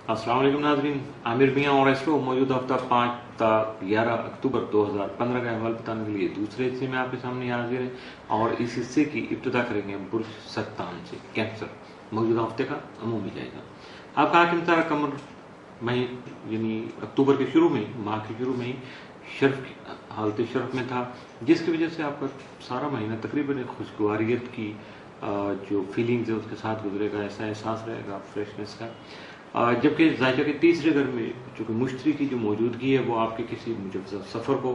अस्सलाम वालेकुम नाज़रीन, आमिर मियाँ और एस्ट्रो मौजूदा हफ्ता 5 ता 11 अक्टूबर 2015 का अहवाल बताने के लिए दूसरे हिस्से में आपके सामने हाजिर है और इस हिस्से की इब्तिदा करेंगे बुर्ज सरतान से कैंसर मौजूदा हफ्ते का अमूमी जायजा। आपका हाकिम तारा कमर मई यानी अक्टूबर के शुरू में माह के शुरू में ही शर्फ हालत शर्फ में था, जिसकी वजह से आपका सारा महीना तकरीबन खुशगवारियत की जो फीलिंग्स है उसके साथ गुजरेगा, ऐसा एहसास रहेगा फ्रेशनेस का। जबकि जायजा के तीसरे घर में चूंकि मुश्तरी की जो मौजूदगी है वो आपके किसी मुजफ्फर सफ़र को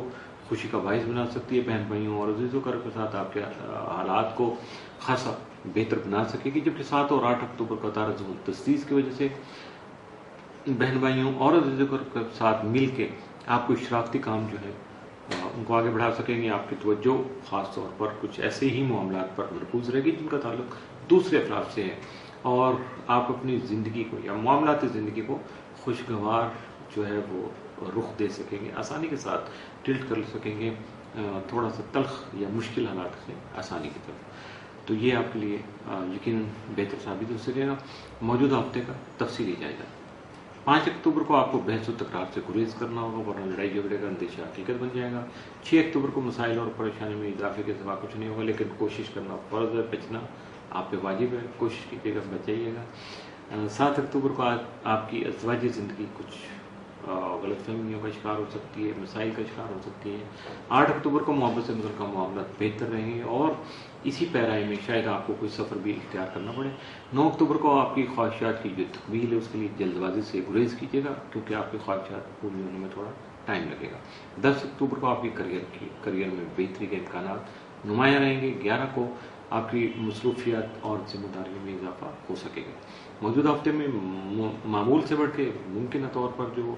खुशी का बाइस बना सकती है, बहन भाइयों और अजीज़ों के साथ आपके हालात को खासा बेहतर बना सकेगी। जबकि 7 और 8 अक्टूबर को तारा तस्दीस की वजह से बहन भाइयों और अजीज़ों के साथ मिल के आपको इशराफती काम जो है उनको आगे बढ़ा सकेंगे। आपकी तवज्जो ख़ास तौर पर कुछ ऐसे ही मामलात पर मरकूज रहेगी जिनका ताल्लुक दूसरे अफराद से है और आप अपनी ज़िंदगी को या मामलाती ज़िंदगी को खुशगवार जो है वो रुख दे सकेंगे, आसानी के साथ टिल्ट कर सकेंगे थोड़ा सा तल्ख या मुश्किल हालात से आसानी की तरफ। तो ये आपके लिए यकीनन बेहतर साबित हो सकेगा। मौजूदा हफ्ते का तफसीली जायजा। 5 अक्टूबर को आपको बहस और तकरार से गुरेज करना होगा वरना लड़ाई झगड़े का अंदेशा हकीकत बन जाएगा। 6 अक्टूबर को मसाइल और परेशानी में इजाफे के सिवा कुछ नहीं होगा, लेकिन कोशिश करना फ़र्ज है, बचना आप पे वाजिब है, कोशिश कीजिएगा, बचाइएगा। 7 अक्टूबर को आपकी अज़वाजी ज़िंदगी कुछ गलतफहमियों का शिकार हो सकती है, मसाइल का शिकार हो सकती है। 8 अक्टूबर को मोहब्बत से मुतल्लिक़ मामला बेहतर रहेंगे और इसी पैराई में शायद आपको कोई सफ़र भी इख्तियार करना पड़े। 9 अक्टूबर को आपकी ख्वाहिशात की जो तकमील है उसके लिए जल्दबाजी से गुरेज कीजिएगा क्योंकि आपकी ख्वाहिशात पूरी होने में थोड़ा टाइम लगेगा। 10 अक्टूबर को आपकी करियर में बेहतरी के इम्कान नुमाया रहेंगे। 11 को आपकी मसरूफियात और जिम्मेदारियों में इजाफा हो सकेगा। मौजूदा हफ्ते में मामूल से बढ़ के मुमकिन तौर पर जो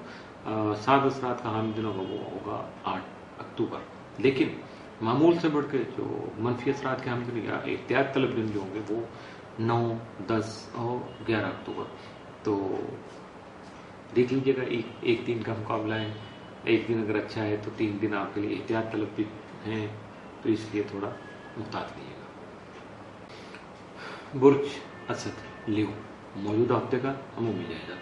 साद असरात का हामिल दिन होगा वो होगा 8 अक्टूबर, लेकिन मामूल से बढ़ के जो मनफी असरात के हामिल दिन या एहतियात तलब दिन जो होंगे वो 9, 10 और 11 अक्टूबर। तो देख लीजिएगा, एक दिन का मुकाबला है। एक दिन अगर अच्छा है तो 3 दिन आपके लिए एहतियात तलब भी हैं, तो इसलिए थोड़ा मुहतात रहिएगा। बुर्ज असद लियो मौजूदा हफ्ते का अमूमी जायजा।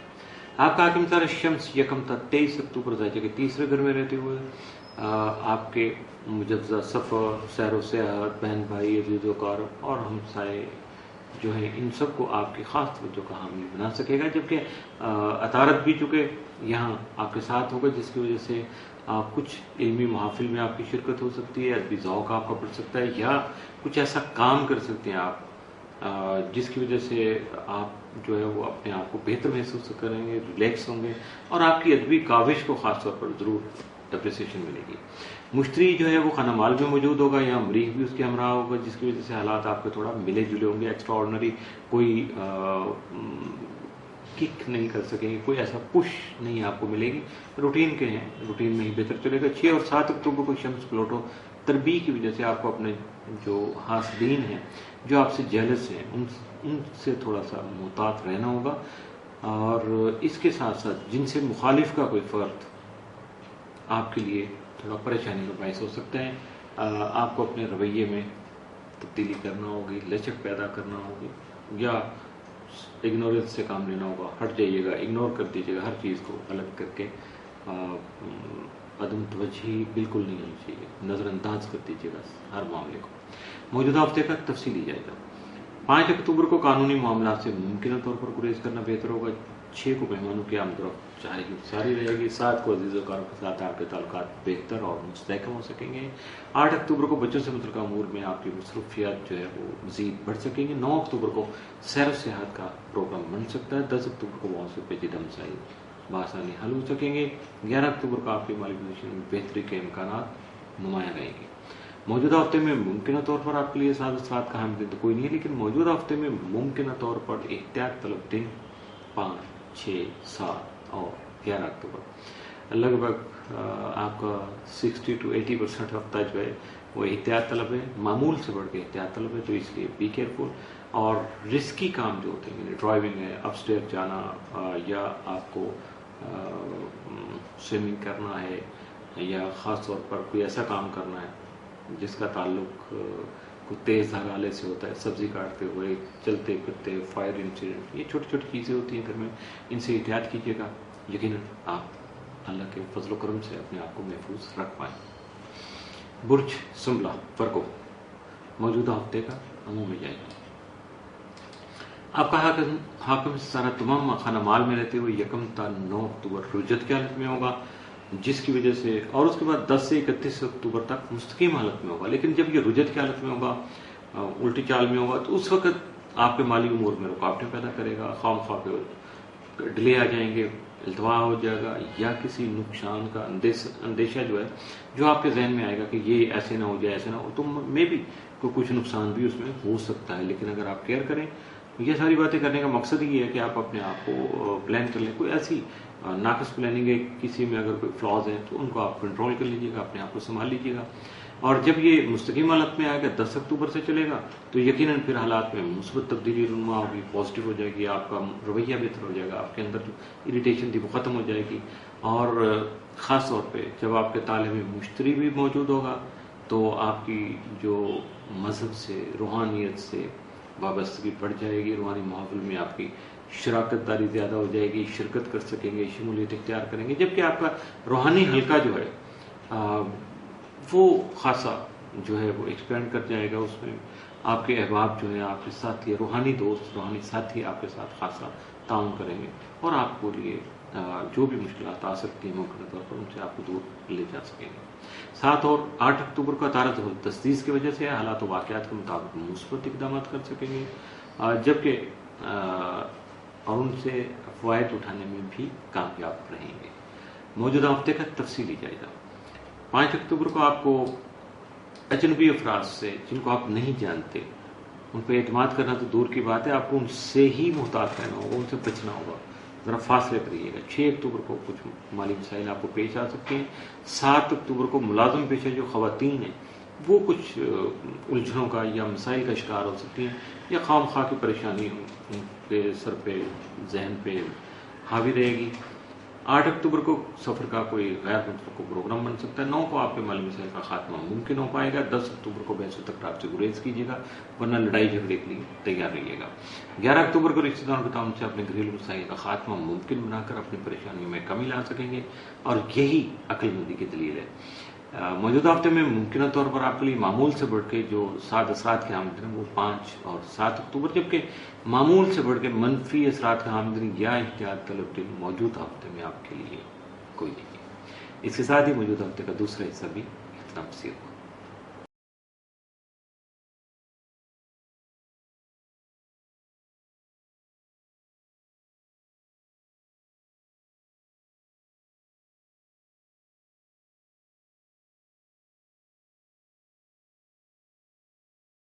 आपका हाकिम तारा शम्स यकम था 23 अक्टूबर जायजा के तीसरे घर में रहते हुए आपके मुजफ्फा सफ़र, सैर व सियाहत, बहन भाई, अजीज़ोकार और हमसाए जो है इन सब को आपकी ख़ास तवज्जो का हामिल बना सकेगा। जबकि अतारत भी चुके यहाँ आपके साथ होगा, जिसकी वजह से आप कुछ इल्मी महफिल में आपकी शिरकत हो सकती है, अदबी ज़ौक़ आपका बढ़ सकता है या कुछ ऐसा काम कर सकते हैं आप जिसकी वजह से आप जो है वो अपने आप को बेहतर महसूस करेंगे, रिलैक्स होंगे और आपकी अदबी काविश को ख़ास तौर पर ज़रूर अप्रिसिएशन मिलेगी। मुश्तरी जो है वो खाना माल में मौजूद होगा या मरीख भी उसके हमरा होगा, जिसकी वजह से हालात आपके थोड़ा मिले जुले होंगे। एक्स्ट्रा ऑर्डनरी कोई किक नहीं कर सकेंगे, कोई ऐसा पुश नहीं आपको मिलेगी, रूटीन के हैं, रूटीन में ही बेहतर चलेगा। 6 और 7 अक्टूबर को शम्स प्लूटो तरबी की वजह से आपको अपने जो हासदीन हैं, जो आपसे जेलस हैं, उनसे थोड़ा सा मुहतात रहना होगा और इसके साथ साथ जिनसे मुखालिफ का कोई फ़र्द आपके लिए थोड़ा परेशानी का बायस हो सकता है। आपको अपने रवैये में तब्दीली करना होगी, लचक पैदा करना होगी या इग्नोरेंस से काम लेना होगा। हट जाइएगा, इग्नोर कर दीजिएगा हर चीज़ को, अलग करके अदम तवज्ही बिल्कुल नहीं होनी चाहिए, नज़रअंदाज कर दीजिएगा हर मामले को। मौजूदा हफ्ते का तफसीली जाएगा। 5 अक्टूबर को कानूनी मामला से मुमकिन तौर पर गुरेज करना बेहतर होगा। 6 को मेहमानों की आमदरफ्त जारी रहेगी। 7 को अजीज़ोकारों के साथ आपके ताल्लुकात बेहतर और मुस्तहकम हो सकेंगे। 8 अक्टूबर को बच्चों से मुतल्लिक़ अमूर में आपकी मसरूफियात जो है वो मज़ीद बढ़ सकेंगे। 9 अक्टूबर को सैर व सियाहत का प्रोग्राम बन सकता है। 10 अक्टूबर को बहुत से पेचीदा मसाइल बआसानी हल हो सकेंगे। 11 अक्टूबर को आपकी माली पोजीशन में बेहतरी के इम्कानात नुमाया रहेंगे। मौजूदा हफ्ते में मुमकिन तौर पर आपके लिए साद असरात का हामिल दिन तो कोई नहीं है, लेकिन मौजूदा हफ्ते में मुमकिन तौर पर एहतियात तलब दिन 5, 6, 7 और 11 अक्टूबर। लगभग आपका 60 to 80% हफ्ता जो है वो एहतियात तलब है, मामूल से बढ़ के एहतियात तलब है, तो इसलिए बी केयरफुल। और रिस्की काम जो होते हैं, ड्राइविंग है, अपस्टेयर जाना या आपको स्विमिंग करना है या ख़ास तौर पर कोई ऐसा काम करना है जिसका ताल्लुक कोई तेज धार से होता है, सब्जी काटते हुए, चलते फिरते, फायर इंसिडेंट, ये छोटी छोटी चीज़ें होती हैं घर में, इनसे एहतियात कीजिएगा। यकीनन आप अल्लाह के फजल करम से अपने आप को महफूज रख पाएँ। बुर्ज सुंबला वर्गो, मौजूदा हफ्ते का अमूमी जाएगा। आपका हाकिम सारा तमाम खाना माल में रहते हुए 1 ta 9 अक्टूबर रुजत की हालत में होगा, जिसकी वजह से, और उसके बाद 10 से 31 अक्टूबर तक मुस्तकीम हालत में होगा। लेकिन जब ये रुजत की हालत में होगा, उल्टी चाल में होगा, तो उस वक्त आपके माली उमूर में रुकावटें पैदा करेगा, खामखा पे डिले आ जाएंगे, इल्तवा हो जाएगा, या किसी नुकसान का अंदेशा जो है जो आपके जहन में आएगा कि ये ऐसे ना हो जाए, ऐसे ना हो, तो मे भी कुछ नुकसान भी उसमें हो सकता है। लेकिन अगर आप केयर करें, ये सारी बातें करने का मकसद ही है कि आप अपने आप को प्लान कर लें। कोई ऐसी नाकस प्लानिंग है, किसी में अगर कोई फ्लॉज हैं तो उनको आप कंट्रोल कर लीजिएगा, अपने आप को संभाल लीजिएगा। और जब ये मुस्तकीम हालत में आएगा, 10 अक्टूबर से चलेगा, तो यकीनन फिर हालात में मुस्बत तब्दीली रुनुमा होगी, पॉजिटिव हो जाएगी, आपका रवैया बेहतर हो जाएगा, आपके अंदर जो इरिटेशन थी वो ख़त्म हो जाएगी। और ख़ास तौर पे जब आपके ताले में मुश्तरी भी मौजूद होगा, तो आपकी जो मज़हब से, रूहानियत से वाबस्तगी बढ़ जाएगी, रूहानी माहौल में आपकी शराकत दारी ज़्यादा हो जाएगी, शिरकत कर सकेंगे, शमूलियत इख्तियार करेंगे, जबकि आपका रूहानी हल्का जो है वो खासा जो है वो एक्सपेंड कर जाएगा। उसमें आपके अहबाब जो है आपके साथ, ये रूहानी दोस्त, रूहानी साथी आपके साथ खासा ताउन करेंगे और आपको लिए जो भी मुश्किलात आ सकती हैं मुमकिन तौर पर उनसे आपको दूर ले जा सकेंगे। 7 और 8 अक्टूबर का तारा तस्दीस की वजह से हालात वाक़यात के मुताबिक मुस्बत इक़दाम कर सकेंगे, जबकि और उनसे फ़वाइद उठाने में भी कामयाब रहेंगे। मौजूदा हफ्ते का तफसीली जायजा। 5 अक्टूबर को आपको अजनबी अफराद से, जिनको आप नहीं जानते, उन पर एतमाद करना तो दूर की बात है, आपको उनसे ही मुहतात रहना होगा, उनसे बचना होगा, ज़रा फासले पर रहिएगा। 6 अक्टूबर को कुछ माली मसाइल आपको पेश आ सकते हैं। 7 अक्टूबर को मुलाजम पेशा जो ख़वातीन हैं वो कुछ उलझनों का या मसाइल का शिकार हो सकती हैं, या खामखा की परेशानी उनके सर पे, जहन पे हावी रहेगी। 8 अक्टूबर को सफ़र का कोई गैर मुतवक्को प्रोग्राम बन सकता है। 9 को आपके माली मसाइल का खात्मा मुमकिन हो पाएगा। 10 अक्टूबर को बहस तकरार से गुरेज कीजिएगा, वरना लड़ाई झगड़े के लिए तैयार रहिएगा। 11 अक्टूबर को रिश्तेदारों के ताउन से अपने घरेलू मसाइल का खात्मा मुमकिन बनाकर अपनी परेशानियों में कमी ला सकेंगे, और यही अक्लमंदी की दलील है। मौजूदा हफ्ते में मुमकिन तौर पर आपके लिए मामूल से बढ़ के जो साद असरात के आमदनी वो 5 और 7 अक्टूबर, जबकि मामूल से बढ़ के मनफी असरात का आमदनी या एहतियात तलब दिन मौजूदा हफ्ते में आपके लिए कोई नहीं है। इसके साथ ही मौजूदा हफ्ते का दूसरा हिस्सा भी इतना पसीर